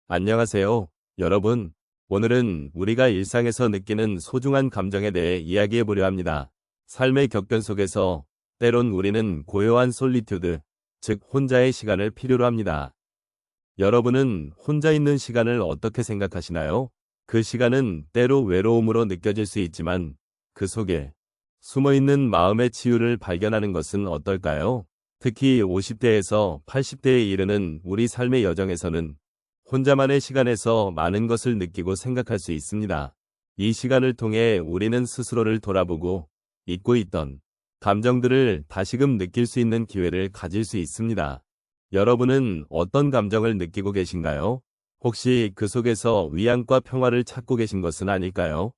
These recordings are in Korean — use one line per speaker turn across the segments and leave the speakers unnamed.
안녕하세요, 여러분. 오늘은 우리가 일상에서 느끼는 소중한 감정에 대해 이야기해 보려 합니다. 삶의 격변 속에서 때론 우리는 고요한 솔리튜드, 즉 혼자의 시간을 필요로 합니다. 여러분은 혼자 있는 시간을 어떻게 생각하시나요? 그 시간은 때로 외로움으로 느껴질 수 있지만 그 속에 숨어있는 마음의 치유를 발견하는 것은 어떨까요? 특히 50대에서 80대에 이르는 우리 삶의 여정에서는 혼자만의 시간에서 많은 것을 느끼고 생각할 수 있습니다. 이 시간을 통해 우리는 스스로를 돌아보고 잊고 있던 감정들을 다시금 느낄 수 있는 기회를 가질 수 있습니다. 여러분은 어떤 감정을 느끼고 계신가요? 혹시 그 속에서 위안과 평화를 찾고 계신 것은 아닐까요?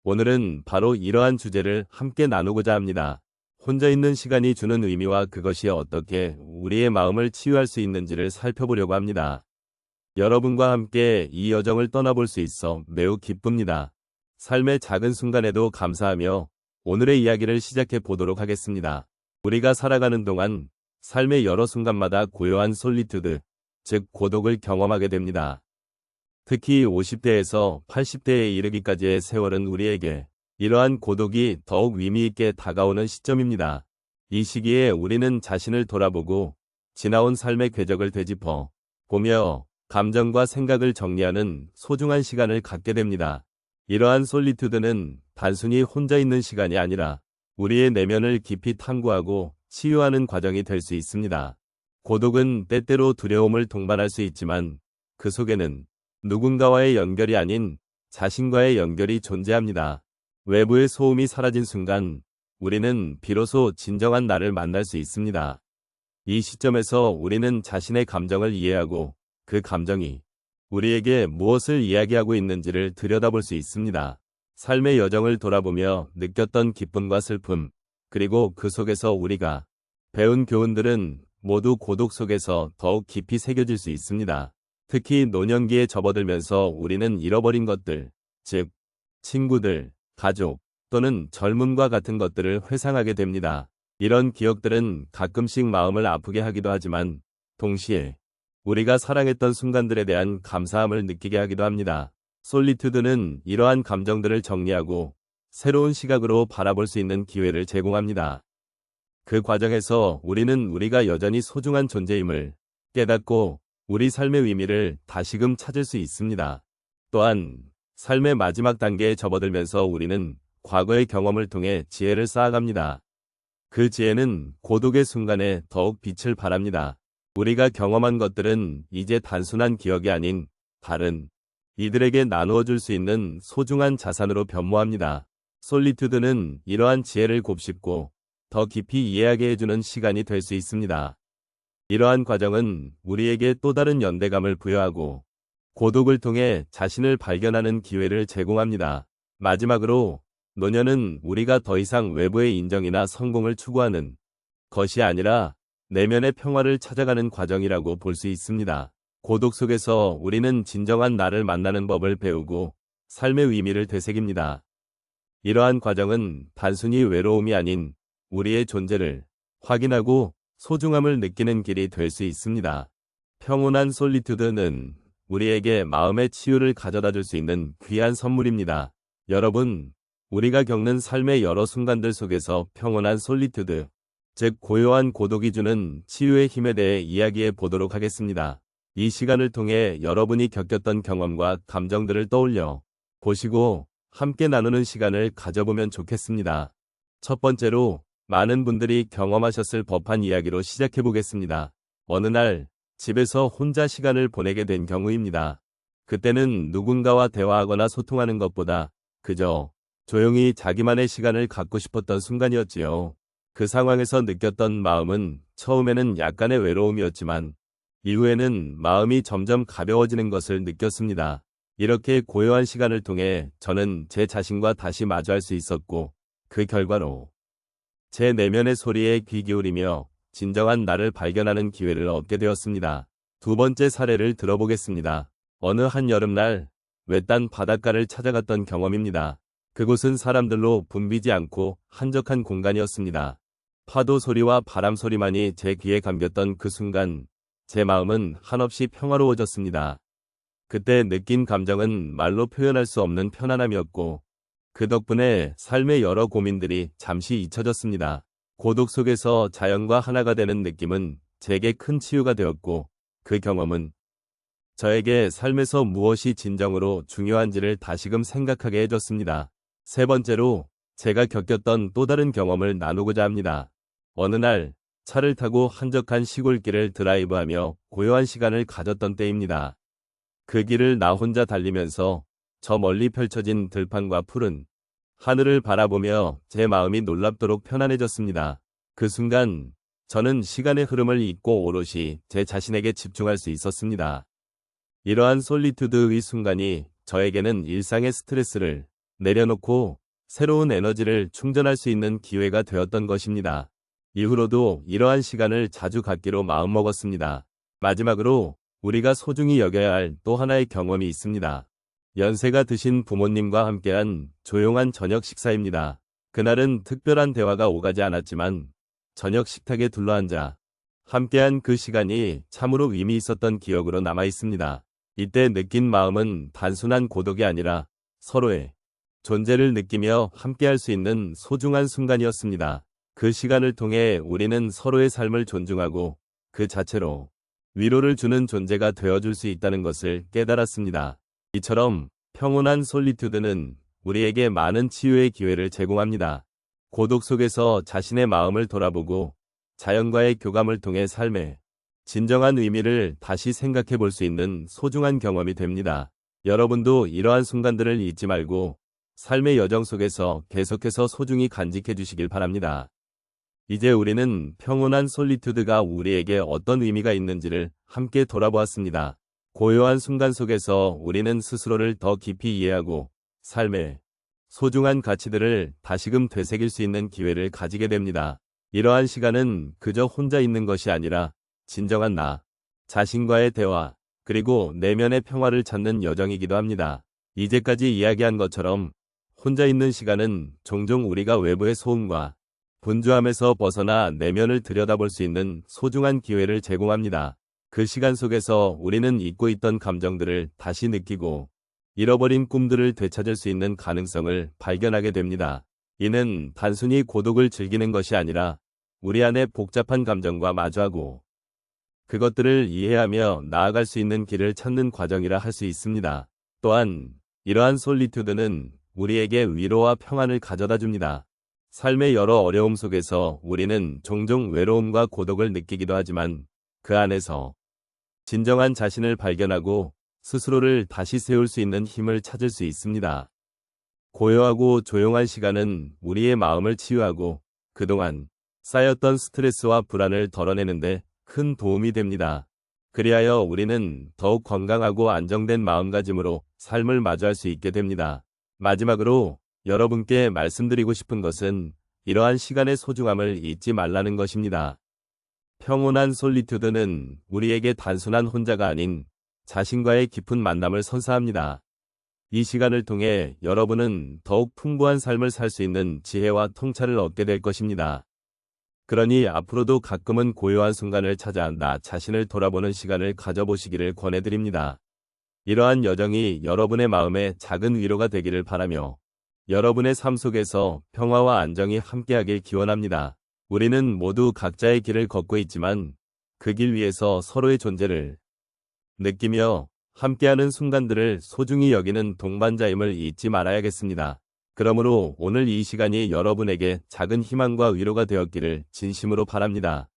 오늘은 바로 이러한 주제를 함께 나누고자 합니다. 혼자 있는 시간이 주는 의미와 그것이 어떻게 우리의 마음을 치유할 수 있는지를 살펴보려고 합니다. 여러분과 함께 이 여정을 떠나볼 수 있어 매우 기쁩니다. 삶의 작은 순간에도 감사하며 오늘의 이야기를 시작해 보도록 하겠습니다. 우리가 살아가는 동안 삶의 여러 순간마다 고요한 솔리투드, 즉 고독을 경험하게 됩니다. 특히 50대에서 80대에 이르기까지의 세월은 우리에게 이러한 고독이 더욱 의미있게 다가오는 시점입니다. 이 시기에 우리는 자신을 돌아보고 지나온 삶의 궤적을 되짚어 보며 감정과 생각을 정리하는 소중한 시간을 갖게 됩니다. 이러한 솔리투드는 단순히 혼자 있는 시간이 아니라 우리의 내면을 깊이 탐구하고 치유하는 과정이 될 수 있습니다. 고독은 때때로 두려움을 동반할 수 있지만 그 속에는 누군가와의 연결이 아닌 자신과의 연결이 존재합니다. 외부의 소음이 사라진 순간 우리는 비로소 진정한 나를 만날 수 있습니다. 이 시점에서 우리는 자신의 감정을 이해하고 그 감정이 우리에게 무엇을 이야기하고 있는지를 들여다볼 수 있습니다. 삶의 여정을 돌아보며 느꼈던 기쁨과 슬픔, 그리고 그 속에서 우리가 배운 교훈들은 모두 고독 속에서 더욱 깊이 새겨질 수 있습니다. 특히 노년기에 접어들면서 우리는 잃어버린 것들, 즉 친구들, 가족 또는 젊음과 같은 것들을 회상하게 됩니다. 이런 기억들은 가끔씩 마음을 아프게 하기도 하지만 동시에 우리가 사랑했던 순간들에 대한 감사함을 느끼게 하기도 합니다. 솔리투드는 이러한 감정들을 정리하고 새로운 시각으로 바라볼 수 있는 기회를 제공합니다. 그 과정에서 우리는 우리가 여전히 소중한 존재임을 깨닫고 우리 삶의 의미를 다시금 찾을 수 있습니다. 또한 삶의 마지막 단계에 접어들면서 우리는 과거의 경험을 통해 지혜를 쌓아갑니다. 그 지혜는 고독의 순간에 더욱 빛을 발합니다. 우리가 경험한 것들은 이제 단순한 기억이 아닌 다른 이들에게 나누어 줄 수 있는 소중한 자산으로 변모합니다. 솔리투드는 이러한 지혜를 곱씹고 더 깊이 이해하게 해주는 시간이 될 수 있습니다. 이러한 과정은 우리에게 또 다른 연대감을 부여하고 고독을 통해 자신을 발견하는 기회를 제공합니다. 마지막으로 노년은 우리가 더 이상 외부의 인정이나 성공을 추구하는 것이 아니라 내면의 평화를 찾아가는 과정이라고 볼 수 있습니다. 고독 속에서 우리는 진정한 나를 만나는 법을 배우고 삶의 의미를 되새깁니다. 이러한 과정은 단순히 외로움이 아닌 우리의 존재를 확인하고 소중함을 느끼는 길이 될 수 있습니다. 평온한 솔리투드는 우리에게 마음의 치유를 가져다 줄 수 있는 귀한 선물입니다. 여러분, 우리가 겪는 삶의 여러 순간들 속에서 평온한 솔리투드, 즉 고요한 고독이 주는 치유의 힘에 대해 이야기해 보도록 하겠습니다. 이 시간을 통해 여러분이 겪었던 경험과 감정들을 떠올려 보시고 함께 나누는 시간을 가져보면 좋겠습니다. 첫 번째로 많은 분들이 경험하셨을 법한 이야기로 시작해 보겠습니다. 어느 날 집에서 혼자 시간을 보내게 된 경우입니다. 그때는 누군가와 대화하거나 소통하는 것보다 그저 조용히 자기만의 시간을 갖고 싶었던 순간이었지요. 그 상황에서 느꼈던 마음은 처음에는 약간의 외로움이었지만 이후에는 마음이 점점 가벼워지는 것을 느꼈습니다. 이렇게 고요한 시간을 통해 저는 제 자신과 다시 마주할 수 있었고 그 결과로 제 내면의 소리에 귀 기울이며 진정한 나를 발견하는 기회를 얻게 되었습니다. 두 번째 사례를 들어보겠습니다. 어느 한 여름날 외딴 바닷가를 찾아갔던 경험입니다. 그곳은 사람들로 붐비지 않고 한적한 공간이었습니다. 파도 소리와 바람 소리만이 제 귀에 감겼던 그 순간 제 마음은 한없이 평화로워졌습니다. 그때 느낀 감정은 말로 표현할 수 없는 편안함이었고, 그 덕분에 삶의 여러 고민들이 잠시 잊혀졌습니다. 고독 속에서 자연과 하나가 되는 느낌은 제게 큰 치유가 되었고, 그 경험은 저에게 삶에서 무엇이 진정으로 중요한지를 다시금 생각하게 해줬습니다. 세 번째로 제가 겪었던 또 다른 경험을 나누고자 합니다. 어느 날 차를 타고 한적한 시골길을 드라이브하며 고요한 시간을 가졌던 때입니다. 그 길을 나 혼자 달리면서 저 멀리 펼쳐진 들판과 푸른 하늘을 바라보며 제 마음이 놀랍도록 편안해졌습니다. 그 순간 저는 시간의 흐름을 잊고 오롯이 제 자신에게 집중할 수 있었습니다. 이러한 솔리투드의 순간이 저에게는 일상의 스트레스를 내려놓고 새로운 에너지를 충전할 수 있는 기회가 되었던 것입니다. 이후로도 이러한 시간을 자주 갖기로 마음먹었습니다. 마지막으로 우리가 소중히 여겨야 할 또 하나의 경험이 있습니다. 연세가 드신 부모님과 함께한 조용한 저녁 식사입니다. 그날은 특별한 대화가 오가지 않았지만 저녁 식탁에 둘러앉아 함께한 그 시간이 참으로 의미 있었던 기억으로 남아 있습니다. 이때 느낀 마음은 단순한 고독이 아니라 서로의 존재를 느끼며 함께할 수 있는 소중한 순간이었습니다. 그 시간을 통해 우리는 서로의 삶을 존중하고 그 자체로 위로를 주는 존재가 되어줄 수 있다는 것을 깨달았습니다. 이처럼 평온한 솔리투드는 우리에게 많은 치유의 기회를 제공합니다. 고독 속에서 자신의 마음을 돌아보고 자연과의 교감을 통해 삶의 진정한 의미를 다시 생각해 볼 수 있는 소중한 경험이 됩니다. 여러분도 이러한 순간들을 잊지 말고 삶의 여정 속에서 계속해서 소중히 간직해 주시길 바랍니다. 이제 우리는 평온한 솔리투드가 우리에게 어떤 의미가 있는지를 함께 돌아보았습니다. 고요한 순간 속에서 우리는 스스로를 더 깊이 이해하고 삶의 소중한 가치들을 다시금 되새길 수 있는 기회를 가지게 됩니다. 이러한 시간은 그저 혼자 있는 것이 아니라 진정한 나 자신과의 대화, 그리고 내면의 평화를 찾는 여정이기도 합니다. 이제까지 이야기한 것처럼 혼자 있는 시간은 종종 우리가 외부의 소음과 분주함에서 벗어나 내면을 들여다볼 수 있는 소중한 기회를 제공합니다. 그 시간 속에서 우리는 잊고 있던 감정들을 다시 느끼고 잃어버린 꿈들을 되찾을 수 있는 가능성을 발견하게 됩니다. 이는 단순히 고독을 즐기는 것이 아니라 우리 안의 복잡한 감정과 마주하고 그것들을 이해하며 나아갈 수 있는 길을 찾는 과정이라 할 수 있습니다. 또한 이러한 솔리투드는 우리에게 위로와 평안을 가져다 줍니다. 삶의 여러 어려움 속에서 우리는 종종 외로움과 고독을 느끼기도 하지만 그 안에서 진정한 자신을 발견하고 스스로를 다시 세울 수 있는 힘을 찾을 수 있습니다. 고요하고 조용한 시간은 우리의 마음을 치유하고 그동안 쌓였던 스트레스와 불안을 덜어내는데 큰 도움이 됩니다. 그리하여 우리는 더욱 건강하고 안정된 마음가짐으로 삶을 마주할 수 있게 됩니다. 마지막으로 여러분께 말씀드리고 싶은 것은 이러한 시간의 소중함을 잊지 말라는 것입니다. 평온한 솔리투드는 우리에게 단순한 혼자가 아닌 자신과의 깊은 만남을 선사합니다. 이 시간을 통해 여러분은 더욱 풍부한 삶을 살 수 있는 지혜와 통찰을 얻게 될 것입니다. 그러니 앞으로도 가끔은 고요한 순간을 찾아 나 자신을 돌아보는 시간을 가져보시기를 권해드립니다. 이러한 여정이 여러분의 마음에 작은 위로가 되기를 바라며 여러분의 삶 속에서 평화와 안정이 함께하길 기원합니다. 우리는 모두 각자의 길을 걷고 있지만 그 길 위에서 서로의 존재를 느끼며 함께하는 순간들을 소중히 여기는 동반자임을 잊지 말아야겠습니다. 그러므로 오늘 이 시간이 여러분에게 작은 희망과 위로가 되었기를 진심으로 바랍니다.